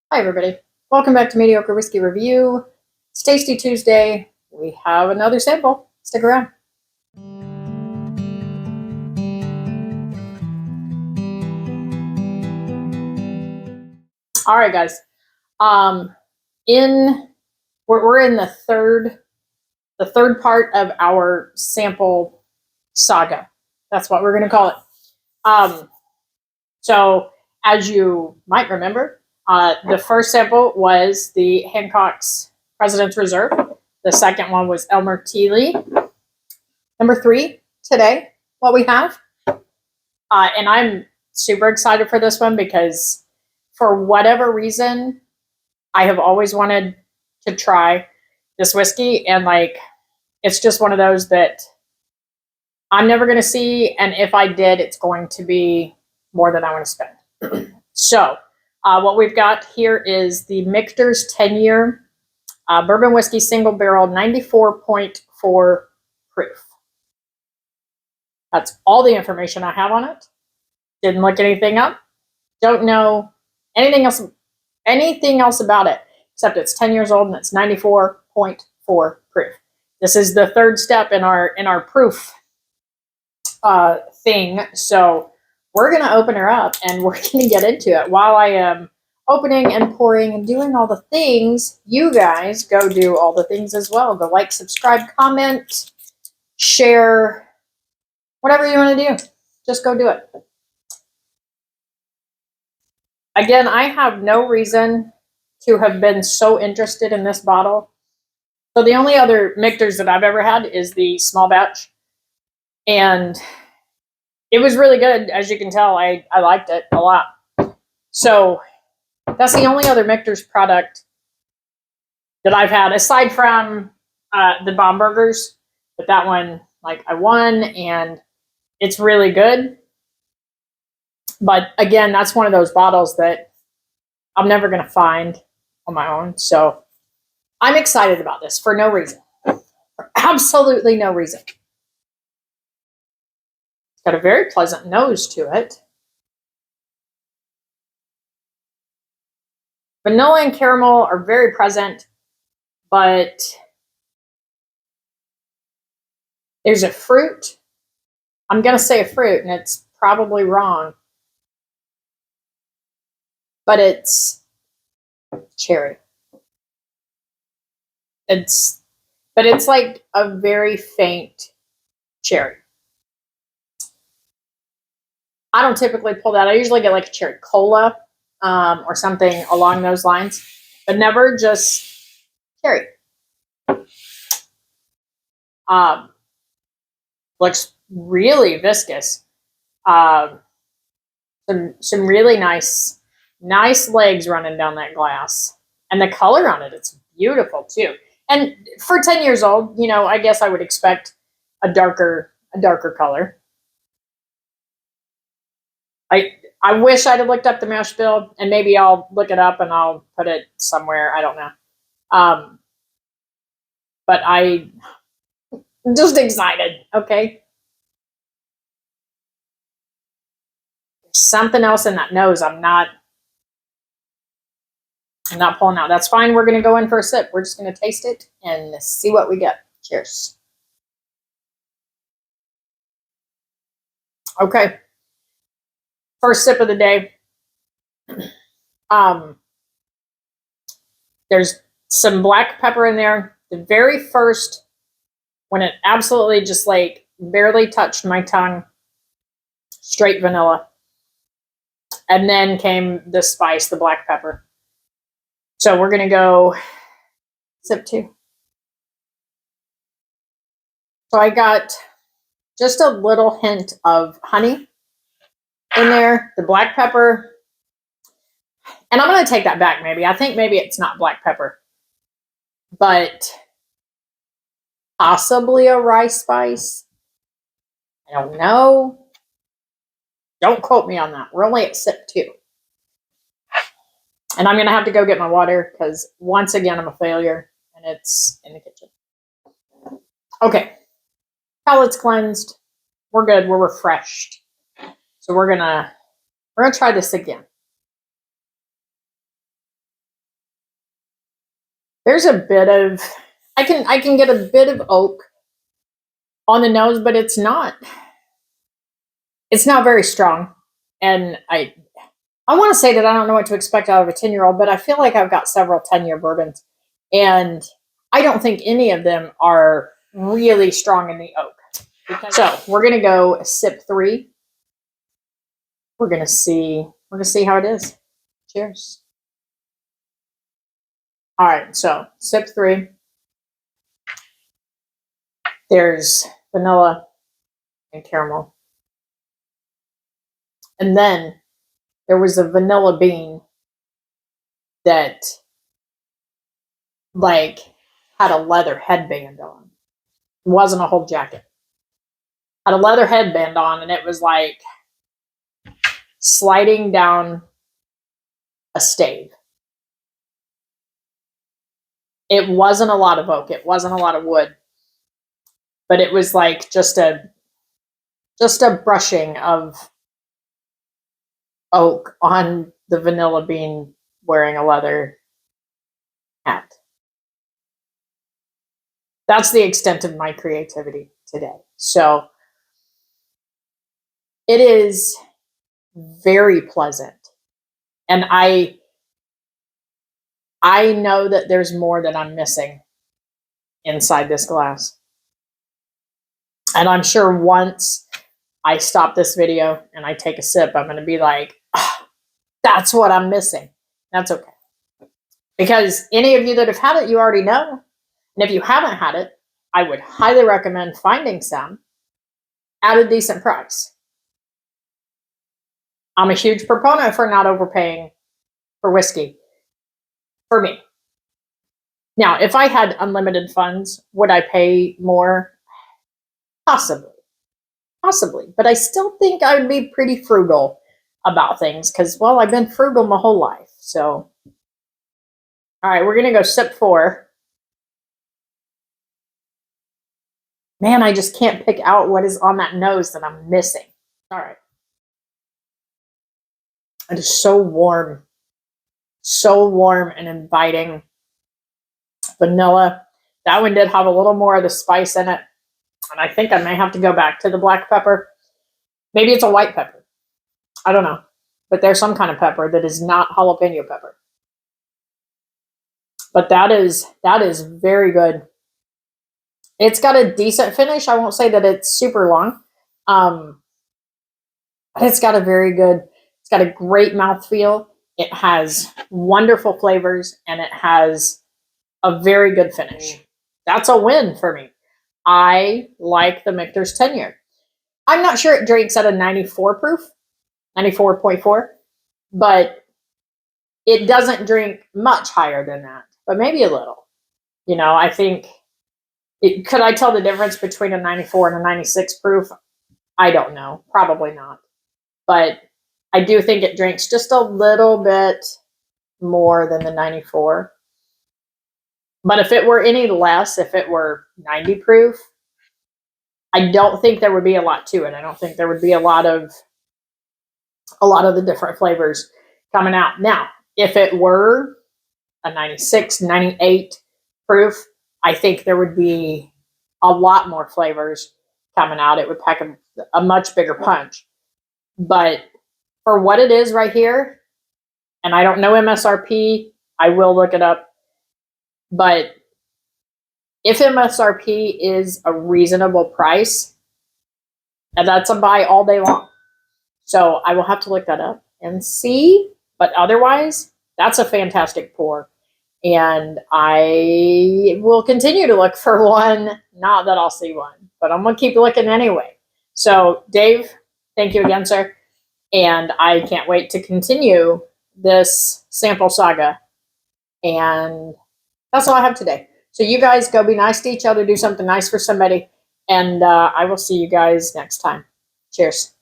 Hi, everybody. Welcome back to Mediocre Whiskey Review. It's Tasty Tuesday. We have another sample. Stick around. All right, guys. We're in the third part of our sample saga. That's what we're going to call it. So, as you might remember, the first sample was the Hancock's President's Reserve. The second one was Elmer T. Lee. Number 3 today, what we have. And I'm super excited for this one because for whatever reason, I have always wanted to try this whiskey. And it's just one of those that I'm never going to see. And if I did, it's going to be more than I want to spend. So what we've got here is the Michter's 10-year bourbon whiskey single barrel, 94.4 proof. That's all the information I have on it. Didn't look anything up. Don't know anything else about it, except it's 10 years old and it's 94.4 proof. This is the third step in our proof thing. So we're going to open her up and we're going to get into it. While I am opening and pouring and doing all the things, you guys go do all the things as well. Go like, subscribe, comment, share, whatever you want to do. Just go do it. Again, I have no reason to have been so interested in this bottle. So the only other Michters that I've ever had is the small batch. And it was really good. As you can tell, I liked it a lot. So that's the only other Michter's product that I've had, aside from the bomb burgers. But that one, I won, and it's really good. But again, that's one of those bottles that I'm never going to find on my own. So I'm excited about this for no reason. For absolutely no reason. It's got a very pleasant nose to it. Vanilla and caramel are very present, but there's a fruit. I'm going to say a fruit, and it's probably wrong. But it's cherry. But it's like a very faint cherry. I don't typically pull that. I usually get like a cherry cola or something along those lines, but never just cherry. Looks really viscous. Some really nice legs running down that glass, and the color on it, it's beautiful too. And for 10 years old, I guess I would expect a darker color. I wish I'd have looked up the mash bill, and maybe I'll look it up and I'll put it somewhere. I don't know. But I'm just excited. Okay. There's something else in that nose I'm not pulling out. That's fine. We're going to go in for a sip. We're just going to taste it and see what we get. Cheers. Okay. First sip of the day. There's some black pepper in there. The very first, when it absolutely just barely touched my tongue, straight vanilla. And then came the spice, the black pepper. So we're going to go sip 2. So I got just a little hint of honey in there, the black pepper. And I'm going to take that back maybe. I think maybe it's not black pepper, but possibly a rice spice. I don't know. Don't quote me on that. We're only at sip 2. And I'm going to have to go get my water because once again, I'm a failure and it's in the kitchen. Okay. Palate's cleansed. We're good. We're refreshed. So we're gonna try this again. There's a bit of, I can get a bit of oak on the nose, but it's not very strong. And I want to say that I don't know what to expect out of a 10-year-old, but I feel like I've got several 10-year bourbons, and I don't think any of them are really strong in the oak. So we're gonna go sip 3. We're gonna see how it is. Cheers. All right, so sip 3. There's vanilla and caramel. And then there was a vanilla bean that like had a leather headband on. It wasn't a whole jacket. Had a leather headband on, and it was like sliding down a stave. It wasn't a lot of oak. It wasn't a lot of wood. But it was like just a brushing of oak on the vanilla bean wearing a leather hat. That's the extent of my creativity today. So it is very pleasant. And I know that there's more that I'm missing inside this glass. And I'm sure once I stop this video and I take a sip, I'm going to be like, oh, that's what I'm missing. That's okay. Because any of you that have had it, you already know. And if you haven't had it, I would highly recommend finding some at a decent price. I'm a huge proponent for not overpaying for whiskey. For me. Now, if I had unlimited funds, would I pay more? Possibly. But I still think I would be pretty frugal about things because, well, I've been frugal my whole life. So, all right, we're going to go sip 4. Man, I just can't pick out what is on that nose that I'm missing. All right. It is so warm and inviting. Vanilla. That one did have a little more of the spice in it. And I think I may have to go back to the black pepper. Maybe it's a white pepper. I don't know. But there's some kind of pepper that is not jalapeno pepper. But that is very good. It's got a decent finish. I won't say that it's super long. But it's got a great mouthfeel. It has wonderful flavors, and it has a very good finish. That's a win for me. I like the Michter's 10-year. I'm not sure it drinks at a 94 proof, 94.4, but it doesn't drink much higher than that, but maybe a little. You know, I think, could I tell the difference between a 94 and a 96 proof? I don't know. Probably not. But I do think it drinks just a little bit more than the 94. But if it were any less, if it were 90 proof, I don't think there would be a lot to it. I don't think there would be a lot of the different flavors coming out. Now, if it were a 96, 98 proof, I think there would be a lot more flavors coming out. It would pack a much bigger punch. But for what it is right here, and I don't know MSRP, I will look it up. But if MSRP is a reasonable price, and that's a buy all day long. So I will have to look that up and see. But otherwise, that's a fantastic pour. And I will continue to look for one. Not that I'll see one, but I'm going to keep looking anyway. So, Dave, thank you again, sir. And I can't wait to continue this sample saga. And that's all I have today. So you guys go be nice to each other, do something nice for somebody, and I will see you guys next time. Cheers.